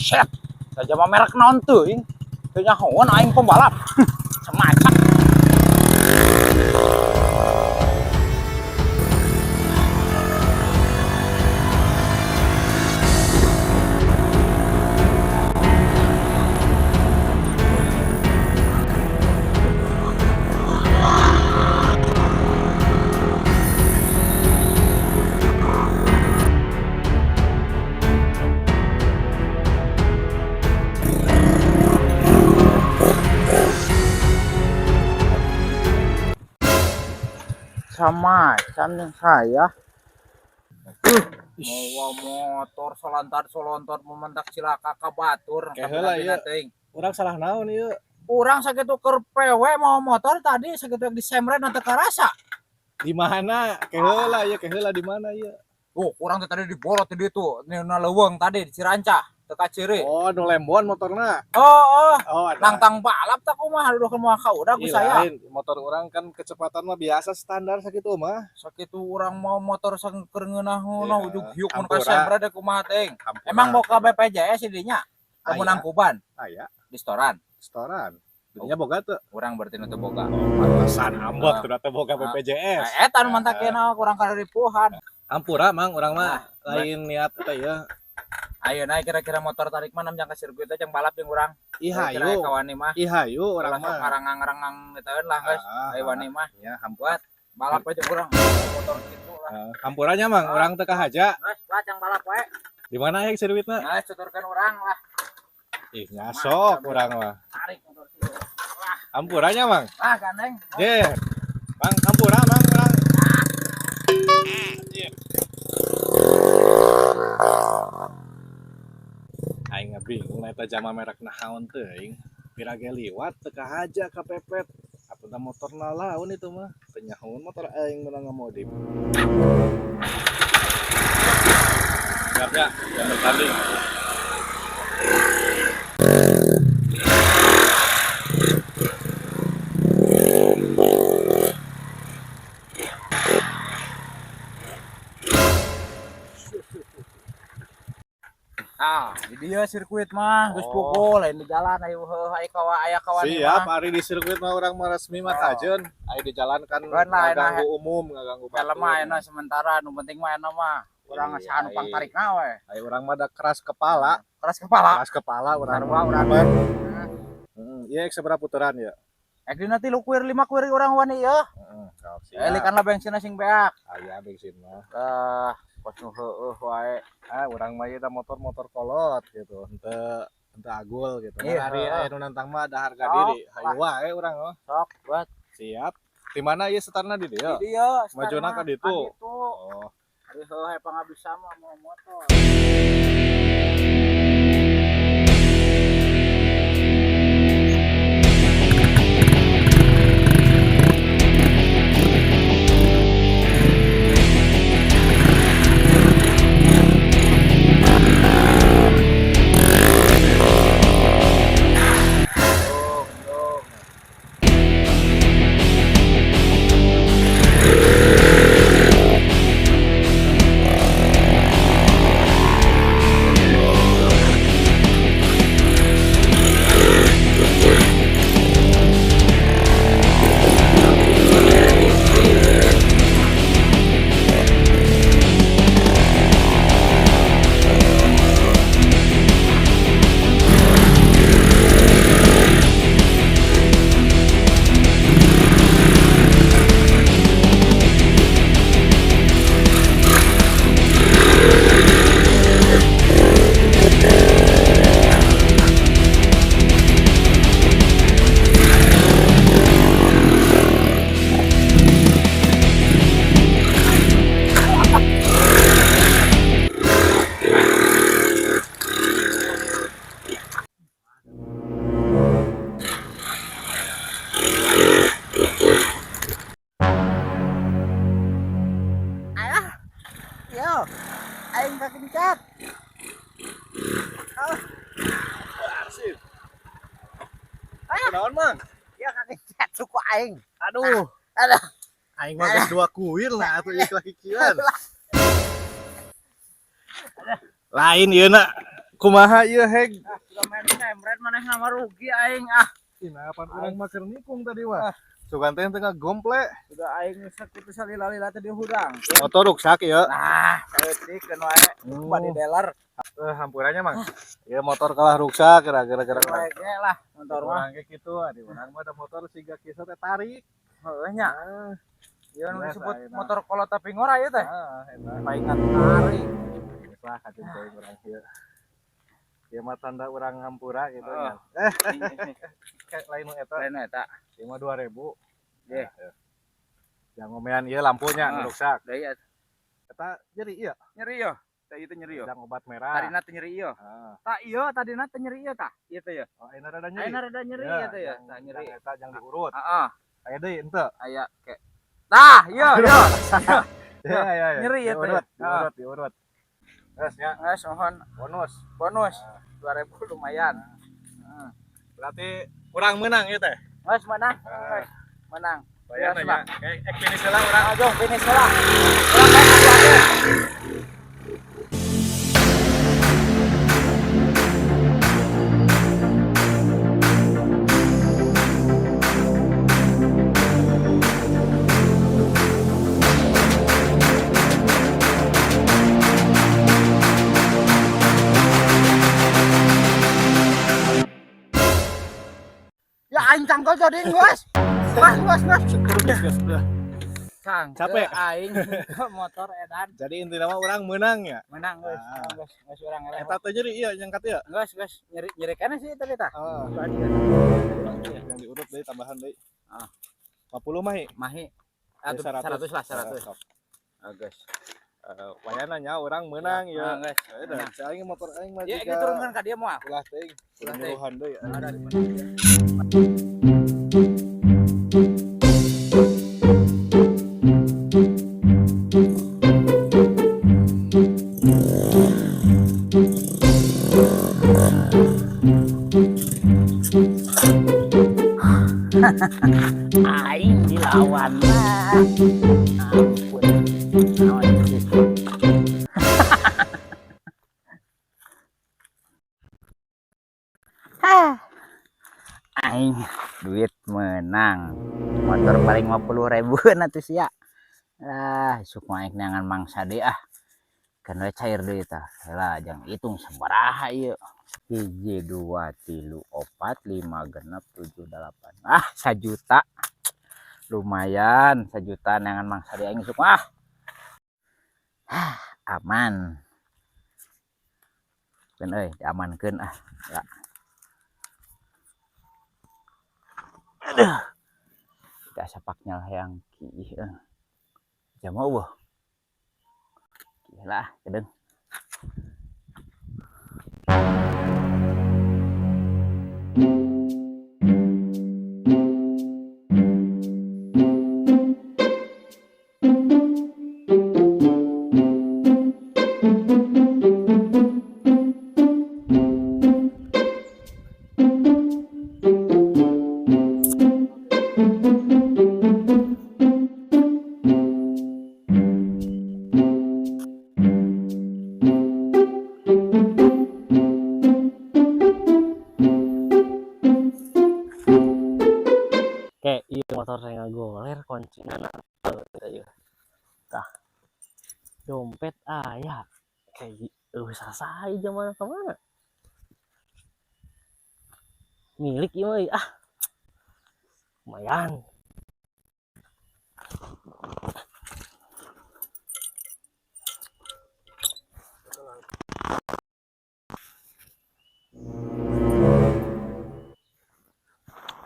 Buset. Saja mah merek naon teuing. Teu nyahoan aing pembalap. Semacam. Sama yang saya mau motor solontar mementak cilaka ka batur Keheula ieu. Urang salah naon ieu? Urang sakitu keur PW mau motor tadi sakitu disemret na teu karasa. Di mana? Keheula ieu, keheula di mana ieu? Oh, urang tadi dibolot di ditu, na leuweung tadi di Cirancah, teu ka Ciri. Oh, nu lembon motorna. Oh, ada. nangtang balap tak kumaha haduh moal ka udah ku saya. Lain, motor urang kan kecepatan mah biasa standar sakitu mah. Sakitu urang mau motor keur ngeunah-ngeunah ujug hiuk mun ka Hampura. semret da kumaha teuing. Hampura. Emang boga BPJS didinya? Kamu Aya. nangkuban Aya, di storan. setoran. Dinya boga teu? Urang berarti nu teu boga. Pantesan ambek teu teu boga BPJS. Eta nu mantakena kurang kareripuhan. Hampura mang urang mah lain niat eta ieu. Ayeuna kira-kira motor tarik mah jang ka sirkuit jeung balap jeung urang. Ihayu. Kira kawan mah. Ihayu urang mah. Ngarangang etaeun lah geus. Aya wani mah. Ya, Buat balap aja urang motor kitu lah. Hampuranya mang urang teu kahaja. Geus lah cang balap we. Di mana ya sirkuitna? Geus tuturkeun urang lah. Ih, nyasok urang mah. Tarik motor kitu. Lah, Hampuranya mang. gandeng. Ye. Mang hampura mang urang. Aing bingung eta jama merek naon teuing. Pirage liwat teu kahaja kapepet. Apuna motorna laun itu mah. Teu nyahoun motor aing meunang ngamodif. Siap ya, jangan tanding. Di dieu sirkuit mah geus pukul lain di jalan aya kawan Siap, hari di sirkuit mah urang mah resmi mah kajeun. Aya di jalan kan ngaganggu umum, ngaganggu batur. Helm mah enak sementara, nu penting mah enak mah. Urang saha nu pangtarikna we. Aya urang mah da keras kepala. Keras kepala. Keras kepala urang Sarua urang. Ieu sabaraha putaran ya? Ek dina 3 kuir 5 kuir urang wani ieu. Siap. Likanlah bensinna sing beak. Aya bensin mah. Pos nu heueuh wae. Urang mah ieu da motor-motor kolot gitu. Henteu agul gitu. Iya, Hari aya nu nantang mah da harga diri. Hayu wae urang mah. Sok buat Siap. Di mana ieu setarna di dieu? di dieu. Majona ka ditu. Oh. Heueuh pangabisa mah mau motor. Aing kakencat. Arsip. Kunaon mang? Ya kakencat suku aing. Aduh. Aduh. Aing mah geus 2 kuil lah atuh ieu kikieuan. Lain ieu na. kumaha ieu heg? Sudah main semret maneh nama rugi aing ah. Ina pan urang mah keur nikung tadi mah. Sugan teh tengah gomple. Sudah aing rusak itu salila-lila tadi hudang. Motor rusak ya. Nah, saeutik wae. Body dealer. Hampurannya mang. Ya motor kalah rusak gara-gara Wae lah motor mah. urang ge kitu, adi urang mah ada motor siga kisah teh tarik. Heueuh nya. Ieu nu Biasa, disebut enak. motor kolota pingora ieu teh. Eta. Paingan tarik. Lah kajen teh urang ieu. Ieu mah tanda urang ngampura gitu Oh. nya. Lain nu eta. Lain eta. Ieu mah 2000. Ye. Yang ngomean ieu lampunya nu rusak. Deui Eta jadi iya, nyeri yo. Teh ieu teh nyeri yo. sedang obat merah. Tadina teh nyeri yo. Ah. Tak ieu tadina teh nyeri ieu tah. Ieu teh ya. Oh, ayeuna rada nyeri. Ayeuna rada nyeri ieu teh ya. Tah nyeri. Eta yang diurut. Heeh. Aya deui henteu. Aya ke. Tah, ieu yo. Ya, ya, ya. Nyeri ya teh. Diurut, diurut, diurut. Terus ya, Geus mohon bonus. bonus 2000 lumayan. Berarti kurang menang ya teh. Geus menang. Geus. Menang. Bayar Geus nanya. Kayak finish lah urang. Ajong finish lah. Urang kan atuh. Ya aing cangkel jadi geus. Geus. Capek. Aing ke motor edan. Jadi intinya mah orang menang ya. Menang geus. Ah. Geus urang eleh. Eta teh jadi iya nyangkat ya. Geus nyeri keneh sih tadi tah. Oh, Tadi yang diurut deui tambahan deui. Ah. 50 mah hi. mahi. Jadi 100 lah 100. Sok. Geus. Wayana nya orang menang ya. Geus. Ada aing motor aing mah Ya juga. kita turunkan ka dia moal. Ulah teuing. Ulah teuing. Uruhan deui. Ada di mana? Aing dilawan lah. Ampun. Naon itu? Aing duit menang. Motor paling 50.000 atuh sia. Ah, isuk naik neangan mangsa deui ah. Kan we cair deui tah. Heula jang hitung sabaraha ieu. 1 2 3 4 5 genep 7 8. Ah, 1 juta. Lumayan, 1 juta neangan mangsa deui aing isuk ah. Aman. Keun euy, diamankeun ah. Ya. Aduh. Tidak sapaknya lah yang kieu. Jama eueuh. Gila, kedeung. Kayak iya motor saya ngagoler kuncinya gitu. Tah dompet ayah kayak selesai zaman kemana milik ini ah lumayan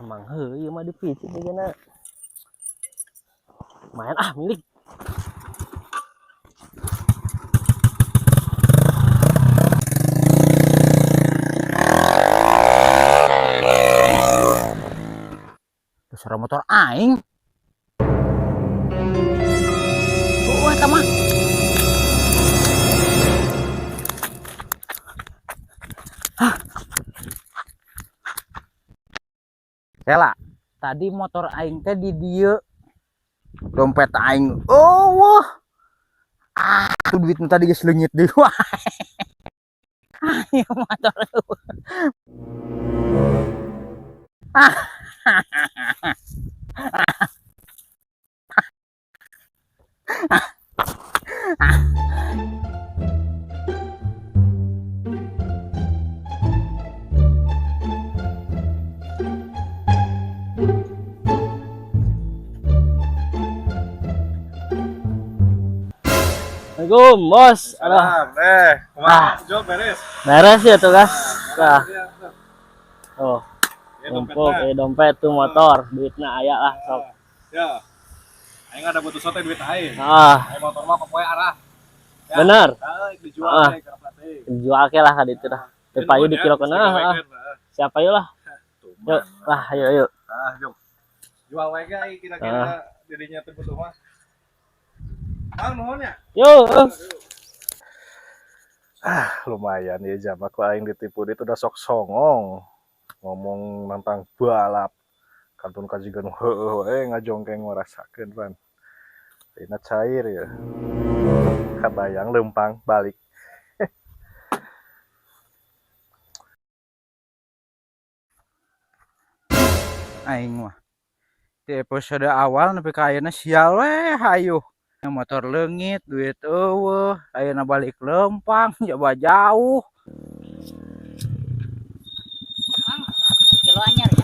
emang heuh mah dipicit aja na lumayan ah milik Terus motor aing. Wah, eta mah. Sela, tadi motor aing teh di dieu. Dompet aing. Oh, wah. Ah, duit tadi geus leungit deui. Ayo motor. Assalamualaikum bos. Aduh, Salam, kumaha job beres. beres ya tuh kas. Nah, Iya, oh, ya, numpuk dompetna. dompet tuh motor, duitnya aya lah sok. Ya. Aing ada butuh sote duit aing. Ah, Aing motor mah pokoke arah. Ya. bener. Dijual Ah. teh karena teh. Jual ke lah kali itu dah. Ini Payu nuhun di ya, kilo geus kena. digawekeun, Siapa yuk lah. Yuk, lah ayo yuk. Yuk. Jual wae ge aing kira-kira dirinya teh butuh mah. Nuhun ya. Yuk. Lumayan ya jam aku aing ditipu itu udah sok songong ngomong tentang balap kantun kajigan heueuh ngajongkeng ngarasakeun pan dina cair ya kabayang lempang balik Aing mah di episode awal nepi ka ayeuna sial we hayu. Motor leungit, duit eueuh, ayeuna balik lempang, coba jauh. Kilo anyar ya.